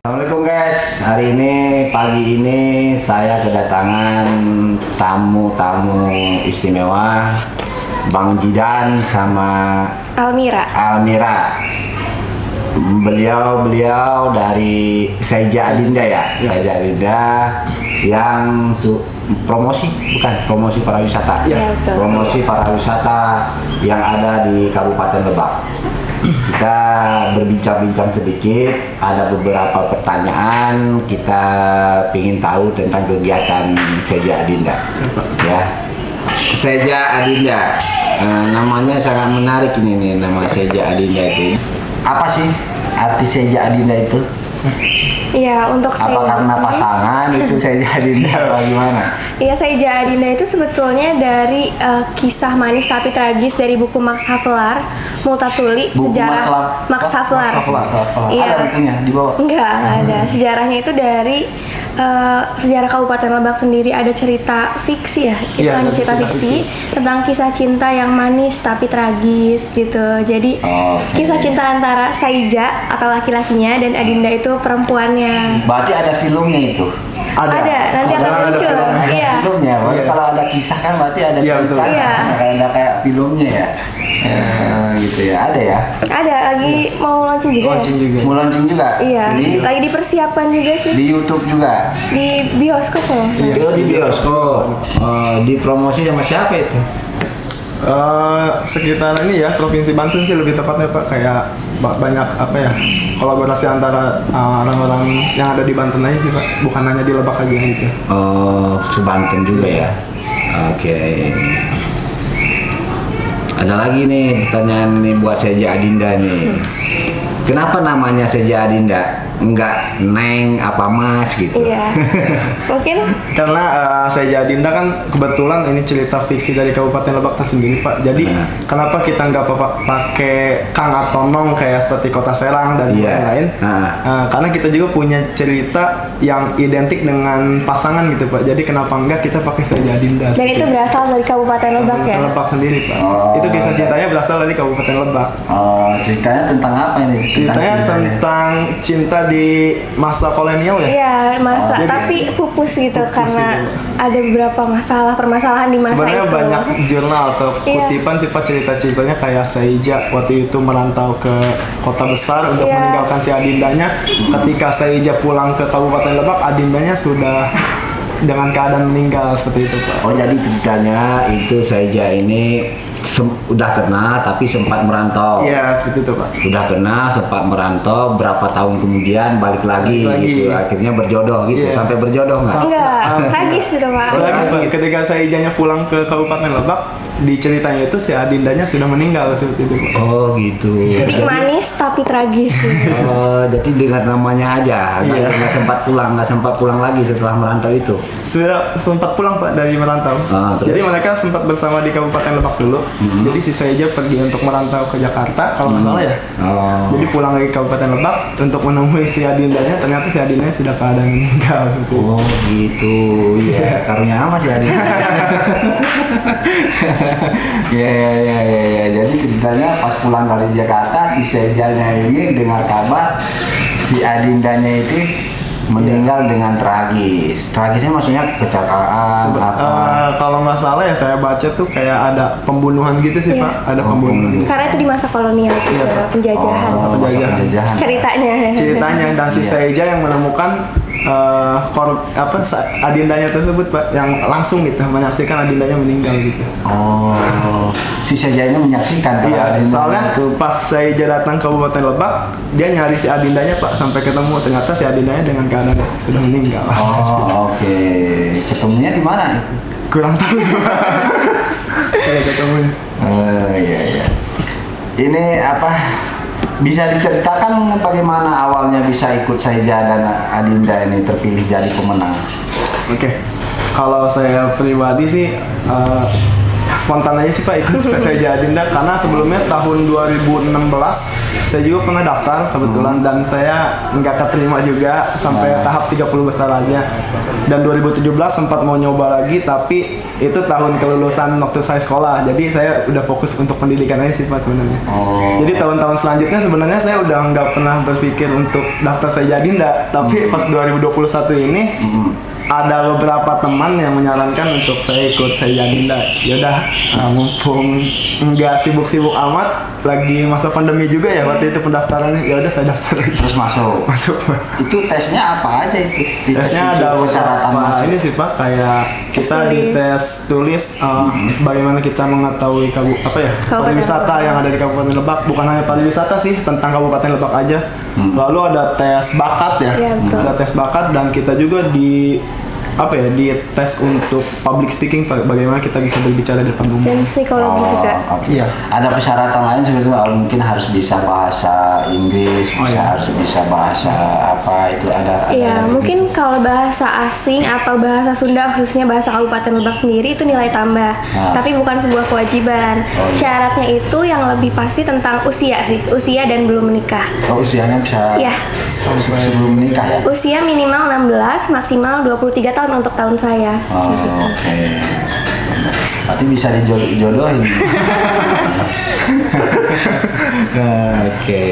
Assalamualaikum guys, hari ini pagi ini saya kedatangan tamu istimewa Bang Jidan sama Almira. Beliau dari Saija Adinda ya. Saija Adinda yang promosi pariwisata. Ya, promosi pariwisata yang ada di Kabupaten Lebak. Kita berbincang-bincang sedikit, ada beberapa pertanyaan kita ingin tahu tentang kegiatan Saija Adinda. Ya, Saija Adinda, namanya sangat menarik ini nih, nama Saija Adinda itu. Apa sih arti Saija Adinda itu? Iya, untuk apa karena pasangan itu Saija Adinda atau gimana? Iya, Saija Adinda itu sebetulnya dari kisah manis tapi tragis dari buku Max Havelaar, Multatuli, sejarah Max Havelaar. Iya. Ada bukunya di bawah? Enggak ada. Sejarahnya itu dari sejarah Kabupaten Lebak sendiri, ada cerita fiksi ya. Itu ada cerita fiksi tentang kisah cinta yang manis tapi tragis gitu. Jadi kisah cinta antara Saija atau laki-lakinya dan Adinda itu perempuannya. Berarti ada filmnya itu? Ada, nanti akan muncul. Iya. Filmnya, kalau ada kisah kan berarti ada cerita, ada kayak filmnya ya. Gitu ya, ada ya? Ada, lagi mau launching juga. Mau launching juga? Iya, lagi dipersiapkan juga sih. Di YouTube juga? Di bioskop loh. Di bioskop. Dipromosi sama siapa itu? Sekitar ini ya, Provinsi Banten sih lebih tepatnya Pak, kayak banyak apa ya, kolaborasi antara orang-orang yang ada di Banten aja sih Pak, bukan hanya di Lebak aja gitu. Oh, sebanten juga ya. Oke. Ada lagi nih pertanyaan nih buat Saija Adinda nih. Kenapa namanya Saija Adinda? Enggak Neng apa Mas gitu? Iya. Mungkin karena Saija Adinda kan kebetulan ini cerita fiksi dari Kabupaten Lebak tersendiri Pak. Jadi kenapa kita nggak pakai Kang atau Nong kayak seperti Kota Serang dan lain-lain? Karena kita juga punya cerita yang identik dengan pasangan gitu Pak. Jadi kenapa enggak kita pakai Saija Adinda? Dan itu berasal dari Kabupaten Lebak ya? Lebak sendiri Pak. Itu kisah cintanya berasal dari Kabupaten Lebak. Ceritanya tentang apa ini? Ceritanya tentang cinta di masa kolonial ya? Iya, tapi pupus gitu karena ada beberapa permasalahan di masa sebenarnya itu. Banyak jurnal atau kutipan sih Pak, cerita-ceritanya kayak Saija waktu itu merantau ke kota besar untuk meninggalkan si Adindanya. Ketika Saija pulang ke Kabupaten Lebak, Adindanya sudah dengan keadaan meninggal seperti itu Pak. Oh, jadi ceritanya itu Saija ini udah kena tapi sempat merantau. Iya, seperti itu Pak. Udah kena sempat merantau, berapa tahun kemudian balik lagi. Gitu. Akhirnya berjodoh gitu. Sampai berjodoh nggak? Enggak, tragis itu Pak. Tragis Pak. Ketika Saijanya pulang ke Kabupaten Lebak, di ceritanya itu si Adindanya sudah meninggal seperti itu Pak. Oh gitu. Jadi manis tapi tragis. Oh, jadi dengan namanya aja, nggak sempat pulang lagi setelah merantau itu. Sudah sempat pulang Pak dari merantau. Jadi mereka sempat bersama di Kabupaten Lebak dulu. Jadi si Saija pergi untuk merantau ke Jakarta kalau nggak salah ya. Jadi pulang lagi ke Kabupaten Lebak untuk menemui si Adindanya. Ternyata si Adindanya sudah keadaan meninggal. Oh gitu, ya karunia ama si Adinda. Ya. Jadi ceritanya pas pulang dari Jakarta si Saijanya ini dengar kabar si Adindanya itu meninggal dengan tragis. Tragisnya maksudnya kecelakaan kalau nggak salah ya saya baca tuh kayak ada pembunuhan gitu sih Pak. Ada pembunuhan. Karena itu di masa kolonial juga, penjajahan. Penjajahan. Ceritanya Dan si Saija yang menemukan Adindanya tersebut Pak, yang langsung gitu menyaksikan Adindanya meninggal gitu. Oh, si Saija ini menyaksikan kalau soalnya itu pas Saija datang ke Kabupaten Lebak, dia nyari si Adindanya Pak sampai ketemu, ternyata si Adindanya dengan keadaan sudah meninggal. Oh, oke. Ketemunya di mana itu? Kurang tahu. Saya ketemunya. Iya. Ini apa? Bisa diceritakan bagaimana awalnya bisa ikut Saija dan Adinda ini terpilih jadi pemenang? Oke. Kalau saya pribadi sih spontan aja sih Pak ikut saya Adinda, karena sebelumnya tahun 2016 saya juga pernah daftar kebetulan dan saya nggak keterima juga sampai tahap 30 besar aja. Dan 2017 sempat mau nyoba lagi, tapi itu tahun kelulusan waktu saya sekolah, jadi saya udah fokus untuk pendidikan aja sih Pak sebenarnya. Jadi tahun-tahun selanjutnya sebenarnya saya udah nggak pernah berpikir untuk daftar saya Adinda, tapi pas 2021 ini ada beberapa teman yang menyarankan untuk saya ikut saya Adinda. Yaudah, mumpung nggak sibuk-sibuk amat, lagi masa pandemi juga ya waktu itu pendaftarannya, ya udah saya daftar lagi. Terus masuk. Itu tesnya apa aja itu? Tesnya ada persyaratan beberapa ini sih Pak, kayak kita di tes tulis bagaimana kita mengetahui pariwisata yang ada di Kabupaten Lebak. Bukan hanya pariwisata sih, tentang Kabupaten Lebak aja. Lalu ada tes bakat ya, ada tes bakat, dan kita juga di tes untuk public speaking, bagaimana kita bisa berbicara di depan umum. Dan psikologi juga. Iya. Ada persyaratan lain sebetulnya, mungkin harus bisa bahasa Inggris, harus bisa bahasa apa itu ada. Iya, mungkin kalau bahasa asing atau bahasa Sunda, khususnya bahasa Kabupaten Lebak sendiri itu nilai tambah. Tapi bukan sebuah kewajiban. Syaratnya itu yang lebih pasti tentang usia sih, usia dan belum menikah. Usianya bisa sebelum menikah ya? Usia minimal 16, maksimal 23 tahun untuk tahun saya. Oke. Berarti bisa dijodohin. Oke.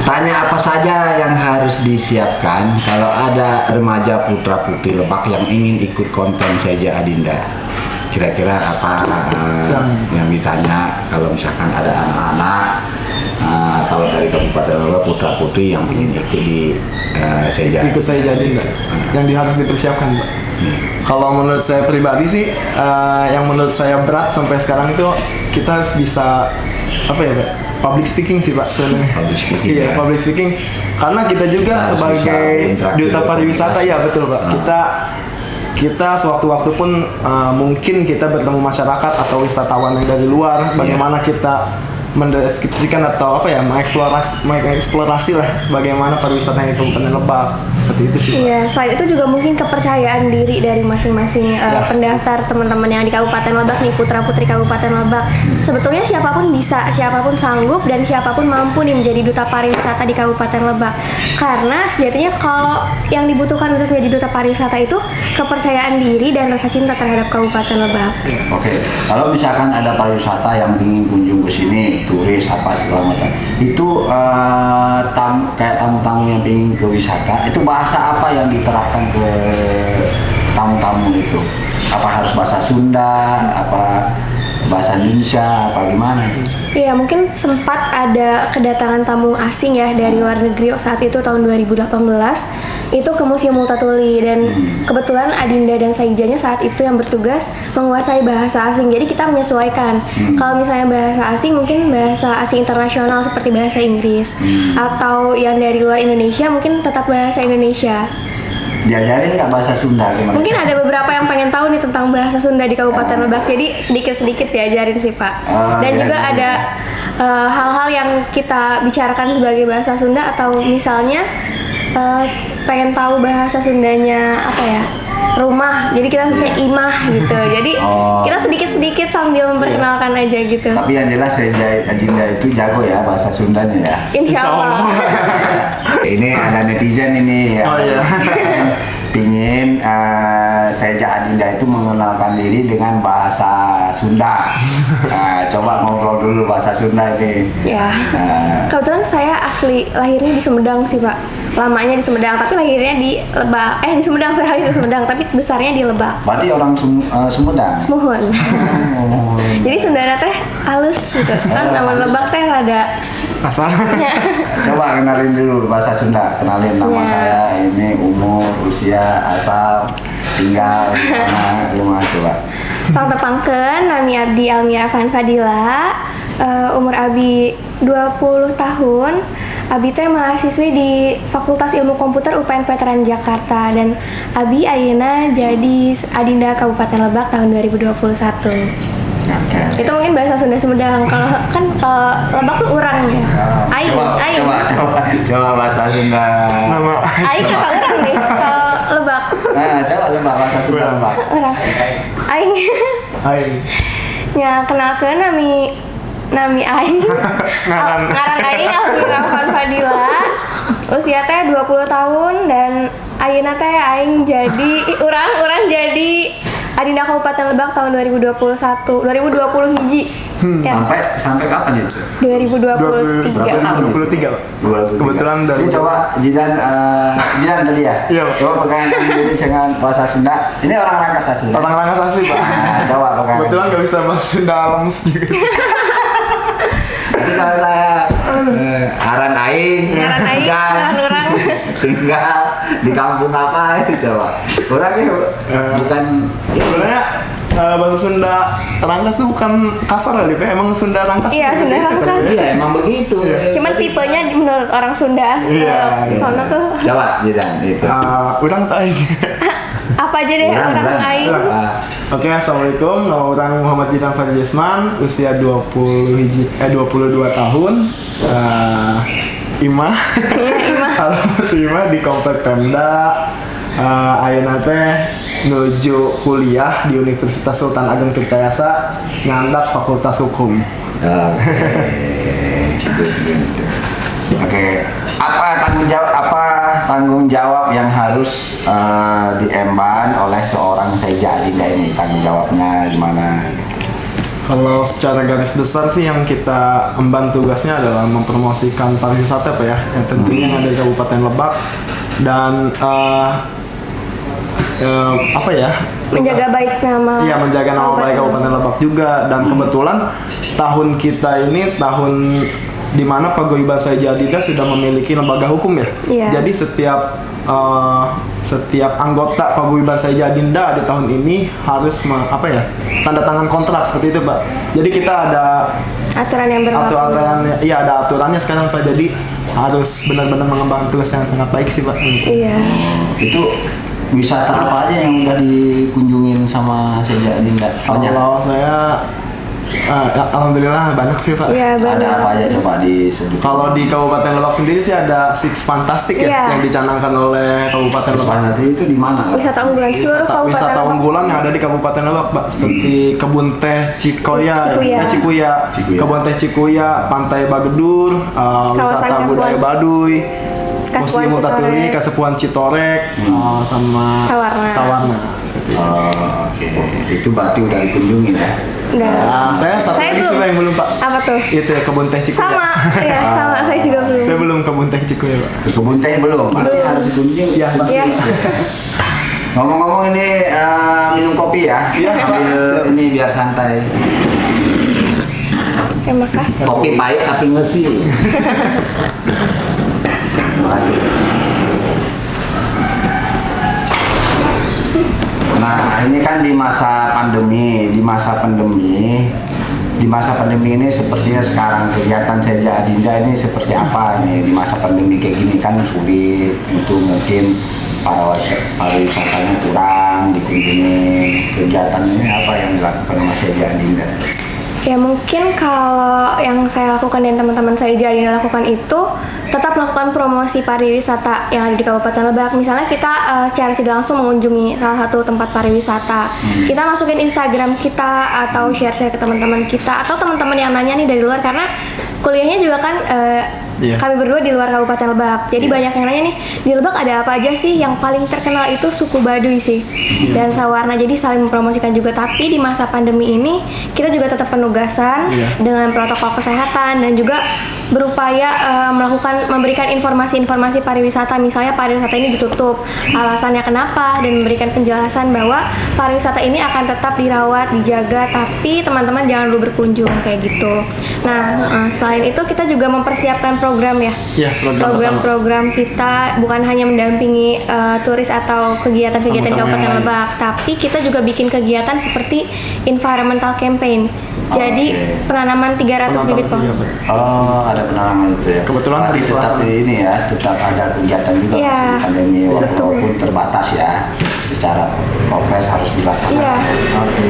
Tanya apa saja yang harus disiapkan kalau ada remaja putra putri Lebak yang ingin ikut konten Seja Adinda? Kira-kira apa yang ditanya kalau misalkan ada anak-anak atau dari Kabupaten Lebak putra putri yang ingin ikut di Seja? Ikut Seja Adinda. Yang harus dipersiapkan Pak. Kalau menurut saya pribadi sih, yang menurut saya berat sampai sekarang itu kita harus bisa public speaking sih Pak sebenarnya. Public speaking. Karena kita juga sebagai duta pariwisata, ya betul Pak. Kita sewaktu-waktu pun mungkin kita bertemu masyarakat atau wisatawan yang dari luar, bagaimana kita mendeskripsikan atau mengeksplorasi lah bagaimana pariwisata di Kabupaten Lebak, seperti itu sih. Iya, selain itu juga mungkin kepercayaan diri dari masing-masing pendaftar teman-teman yang di Kabupaten Lebak nih, putra putri Kabupaten Lebak. Sebetulnya siapapun bisa, siapapun sanggup, dan siapapun mampu nih menjadi duta pariwisata di Kabupaten Lebak. Karena sejatinya kalau yang dibutuhkan untuk menjadi duta pariwisata itu kepercayaan diri dan rasa cinta terhadap Kabupaten Lebak. Oke, kalau misalkan ada pariwisata yang ingin kunjung ke sini, turis apa segala macam, itu kayak tamu-tamu yang ingin ke wisata, itu bahasa apa yang diterapkan ke tamu-tamu itu? Apa harus bahasa Sunda, apa bahasa Indonesia, apa gimana? Iya, mungkin sempat ada kedatangan tamu asing ya dari luar negeri saat itu tahun 2018 itu ke Museum Multatuli, dan kebetulan Adinda dan Saijanya saat itu yang bertugas menguasai bahasa asing, jadi kita menyesuaikan. Kalau misalnya bahasa asing, mungkin bahasa asing internasional seperti bahasa Inggris, atau yang dari luar Indonesia mungkin tetap bahasa Indonesia. Diajarin nggak bahasa Sunda gimana? Mungkin ada beberapa yang pengen tahu nih tentang bahasa Sunda di Kabupaten Lebak, jadi sedikit-sedikit diajarin sih Pak. Dan juga ada hal-hal yang kita bicarakan sebagai bahasa Sunda, atau misalnya pengen tahu bahasa Sundanya rumah, jadi kita kayak imah gitu. Jadi kita sedikit-sedikit sambil memperkenalkan aja gitu. Tapi yang jelas Adinda itu jago ya bahasa Sundanya ya. Insya Allah. Ini ada netizen ini ya. Pingin Seja Adinda itu mengenalkan diri dengan bahasa Sunda. Coba ngobrol dulu bahasa Sunda ini. Ya. Kebetulan saya asli lahirnya di Sumedang sih Pak. Lamanya di Sumedang, tapi lahirnya di Lebak. Di Sumedang, saya lahir di Sumedang, tapi besarnya di Lebak. Berarti orang Sumedang? Mohon. Jadi Sundana teh halus gitu. Kan nama Lebak teh rada asal. Coba kenalin dulu bahasa Sunda. Kenalin nama saya, ini umur, usia, asal, tinggal di mana, rumah, coba. Pangtepangkeun, nami abdi Almira Van Fadila. Umur abi 20 tahun. Abi teh mahasiswi di Fakultas Ilmu Komputer UPN Veteran Jakarta, dan abi ayeuna jadi Adinda Kabupaten Lebak tahun 2021. Itu mungkin bahasa Sunda Sumedang. Kalau Lebak tuh urang ya. Aing. Coba bahasa Sunda. Nama Aing kata urang nih kalau Lebak. Coba bahasa Sunda. Lebak. Orang aing Hai. nya kenalkeun nami aing. Ngaran aing Alfira Fadila. Usia teh 20 tahun dan ayeuna teh aing jadi urang jadi Adinda Kabupaten Lebak tahun 2020 hiji. Ya. Sampai kapan itu? 2023. 23 Pak. Kebetulan dari Ini coba Jidan tadi ya. Iya, Pak. Coba pegang diri dengan bahasa Sunda. Ini orang Rangkas asli. orang Rangkas asli Pak. Nah, coba pegang. Kebetulan nggak bisa bahasa Sunda lemes juga. Jadi kalau saya Aran Aing, Ngaran urang. tinggal di kampung apa itu coba. Orang itu bukan Sebenarnya bahasa Sunda Rangkas itu bukan kasar ya, Pak. Emang Sunda Rangkas. Iya, Sunda Rangkas. Iya emang begitu. Cuman tipenya menurut orang Sunda. Iya, Soalnya tuh Coba Jidan itu. Urang aing. apa aja deh orang aing. Oke, assalamualaikum. Nama orang Muhammad Jidan Fadil Jesman, usia 22 tahun. Imah. Iya, Imah. Alamat Imah di Komplek Pemda. Ayeuna teh nuju kuliah di Universitas Sultan Ageng Tirtayasa, ngandak Fakultas Hukum. Oke. Apa tanggung jawab yang harus diemban oleh seorang Saiza Adinda ini? Tanggung jawabnya gimana? Kalau secara garis besar sih yang kita emban tugasnya adalah mempromosikan pariwisata Pak ya, yang tentunya yang ada di Kabupaten Lebak dan apa ya? Menjaga baik nama. Iya, menjaga nama baik Kabupaten Lebak juga, dan kebetulan tahun kita ini tahun di mana Paguyuban Saiza Adinda sudah memiliki lembaga hukum ya. Iya. Jadi setiap anggota Paguyuban Saiza Adinda di tahun ini harus tanda tangan kontrak seperti itu Pak. Jadi kita ada Aturan yang berlaku. Iya, ada aturannya sekarang Pak. Jadi harus benar-benar mengembangkan tugas yang sangat baik sih Pak. Iya. Itu wisata apa aja yang udah dikunjungin sama Saiza Adinda? Banyak. Kalau saya alhamdulillah banyak sih Pak. Iya, Ada benar. apa aja coba disebut? Kalau di Kabupaten Lebak sendiri sih ada Six Fantastic Iya. ya, yang dicanangkan oleh Kabupaten Lebak. Nanti itu di mana? Wisata unggulan seluruh Kabupaten Wisata Lebak. unggulan yang ada di Kabupaten Lebak, Pak, seperti kebun teh Cikuya, Cikuya. kebun teh Cikuya, Pantai Bagedur, wisata budaya Baduy, Kasepuhan Museum Mutatuli, Citorek. Kasepuhan Citorek, sama Sawarna. Oh, oke. Itu berarti udah dikunjungi ya? Udah. Nah, saya satu lagi sih Pak, yang belum Pak. Apa tuh? Itu ya, kebun teh Cikuya. Sama. Iya, sama. Saya juga belum. Saya belum kebun teh Cikuya Pak. Ke kebun teh belum? Berarti Belum. harus dikunjungi. Iya, Pak. Iya. Ngomong-ngomong ini minum kopi ya? Iya, Sambil Pak. ini biar santai. Terima kasih. Kopi pahit tapi ngesil. Terima kasih. Nah, ini kan di masa pandemi, di masa pandemi ini sepertinya sekarang kegiatan Saiza Adinda ini seperti apa nih di masa pandemi kayak gini kan sulit untuk mungkin pariwisatanya kurang dikunjungi. Kegiatan ini apa yang dilakukan oleh Saiza Adinda? Ya mungkin kalau yang saya lakukan dan teman-teman saya jadi lakukan itu tetap melakukan promosi pariwisata yang ada di Kabupaten Lebak. Misalnya kita secara tidak langsung mengunjungi salah satu tempat pariwisata, kita masukin Instagram kita atau share-share ke teman-teman kita atau teman-teman yang nanya nih dari luar, karena kuliahnya juga kan kami berdua di luar Kabupaten Lebak. Jadi banyak yang nanya nih, di Lebak ada apa aja sih? Yang paling terkenal itu suku Baduy sih dan Sawarna. Jadi saling mempromosikan juga. Tapi di masa pandemi ini kita juga tetap penugasan dengan protokol kesehatan dan juga berupaya memberikan informasi-informasi pariwisata. Misalnya pariwisata ini ditutup, alasannya kenapa, dan memberikan penjelasan bahwa pariwisata ini akan tetap dirawat, dijaga, tapi teman-teman jangan dulu berkunjung kayak gitu. Nah, selain itu kita juga mempersiapkan program ya. Iya, Program-program kita bukan hanya mendampingi turis atau kegiatan-kegiatan Kabupaten Lebak, tapi kita juga bikin kegiatan seperti environmental campaign. Jadi penanaman 300 bibit pohon. Oh, ada penanaman itu ya. Kebetulan berarti hari tetap Selasa. ini ya, tetap ada kegiatan juga Iya, meskipun pandemi betul. walaupun terbatas ya. Secara progres harus dilaksanakan. Iya. Oke.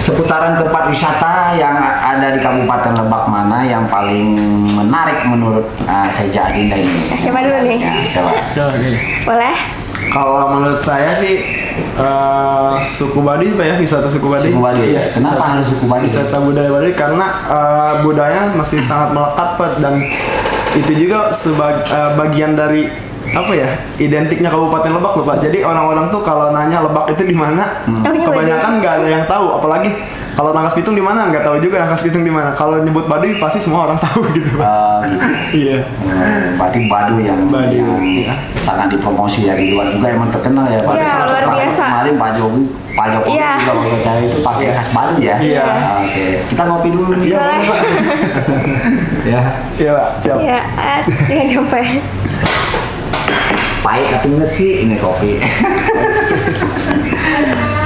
Seputaran tempat wisata yang ada di Kabupaten Lebak mana yang paling menarik menurut Saiza Adinda ini? Siapa dulu nih? Ya, coba. Boleh? Kalau menurut saya sih suku Baduy Pak ya, wisata suku Baduy. Suku Baduy. Iya, Kenapa harus suku Baduy? Wisata budaya Baduy karena budaya masih sangat melekat Pak, dan itu juga bagian dari apa ya, identiknya Kabupaten Lebak loh Pak. Jadi orang-orang tuh kalau nanya Lebak itu di mana, kebanyakan nggak ada yang tahu. Apalagi kalau Rangkas Bitung di mana, nggak tahu juga Rangkas Bitung di mana. Kalau nyebut Baduy pasti semua orang tahu gitu Pak. Gitu. Iya. Berarti Baduy yang iya. sangat dipromosi ya, di luar juga emang terkenal ya. Iya, luar biasa. Kemarin Pak Jokowi Iya. juga waktu itu pakai khas Baduy ya. Iya. Oke, kita ngopi dulu nih. Iya, Boleh. Pak. Ya. Iya Pak, siap. Ya, dengan sampai. Pahit tapi ngesi ini kopi.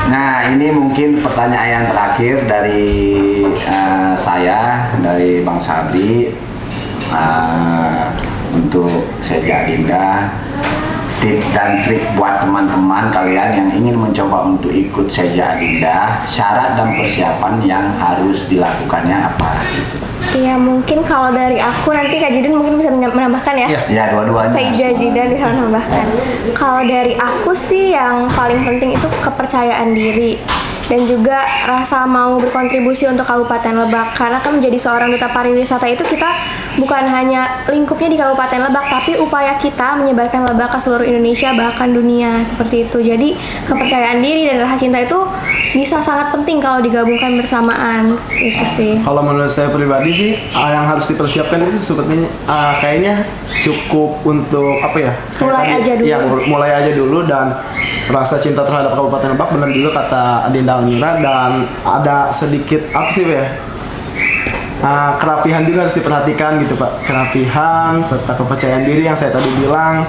Nah, ini mungkin pertanyaan yang terakhir dari saya, dari Bang Sabri, untuk Seja Adinda. Tips dan trik buat teman-teman kalian yang ingin mencoba untuk ikut Seja Adinda, syarat dan persiapan yang harus dilakukannya apa? Iya, mungkin kalau dari aku nanti Kak Jidan mungkin bisa menambahkan ya. Iya. Ya, dua-duanya. Saya Jidan bisa menambahkan. Kalau dari aku sih yang paling penting itu kepercayaan diri dan juga rasa mau berkontribusi untuk Kabupaten Lebak, karena kan menjadi seorang duta pariwisata itu kita bukan hanya lingkupnya di Kabupaten Lebak, tapi upaya kita menyebarkan Lebak ke seluruh Indonesia bahkan dunia, seperti itu. Jadi kepercayaan diri dan rasa cinta itu bisa sangat penting kalau digabungkan bersamaan, itu sih. Kalau menurut saya pribadi sih, yang harus dipersiapkan itu sepertinya kayaknya cukup untuk apa ya? Mulai aja dulu. Iya, mulai aja dulu, dan rasa cinta terhadap Kabupaten Lebak, benar juga kata Adinda Almira, dan ada sedikit apa sih Pak ya? Kerapihan juga harus diperhatikan gitu Pak. Kerapihan serta kepercayaan diri yang saya tadi bilang,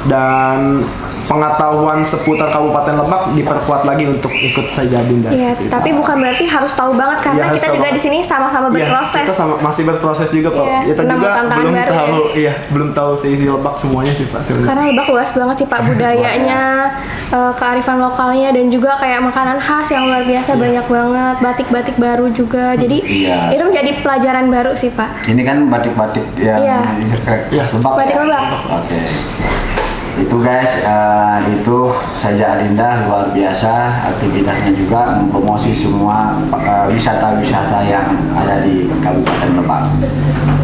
dan pengetahuan seputar Kabupaten Lebak diperkuat lagi untuk ikut Seja Adinda. Iya, tapi bukan berarti harus tahu banget, karena Iya, harus kita tahu juga banget. di sini sama-sama Iya, berproses. kita masih berproses juga Pak. Iya, Kita menambah juga tantangan belum baru, tahu, iya, belum tahu seisi Lebak semuanya sih Pak sebenarnya. Karena Lebak luas banget sih Pak, budayanya, kearifan lokalnya, dan juga kayak makanan khas yang luar biasa banyak banget, batik-batik baru juga. Jadi Iya. itu menjadi pelajaran baru sih Pak. Ini kan batik-batik yang Iya. khas Lebak. Batik ya? Lebak. Oke. Itu guys, itu Seja Adinda luar biasa aktivitasnya, juga mempromosi semua wisata-wisata yang ada di Kabupaten Lebak.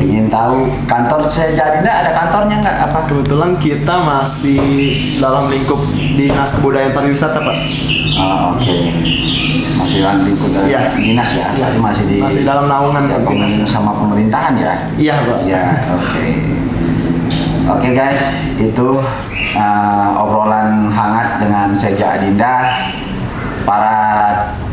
Ingin tahu kantor Seja Adinda, ada kantornya nggak? Apa? Kebetulan kita masih dalam lingkup Dinas Kebudayaan Pariwisata Pak. Oke. Masih dalam lingkup dari Iya. dinas ya? Iya. Berarti masih dalam naungan ya, dinas. sama pemerintahan ya? Iya Pak. Ya, oke. Oke guys, itu obrolan hangat dengan Seja Adinda. Para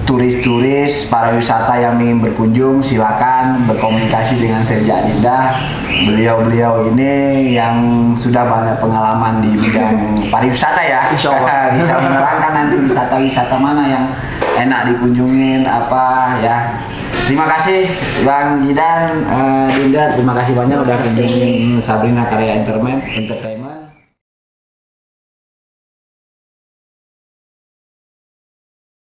turis-turis, para wisata yang ingin berkunjung, silakan berkomunikasi dengan Seja Adinda. Beliau-beliau ini yang sudah banyak pengalaman di bidang pariwisata ya. Insya Allah. Bisa menerangkan nanti wisata-wisata mana yang enak dikunjungin apa ya. Terima kasih Bang Jidan, Dinda, terima kasih banyak udah kunjungin Sabrina Karya Entertainment.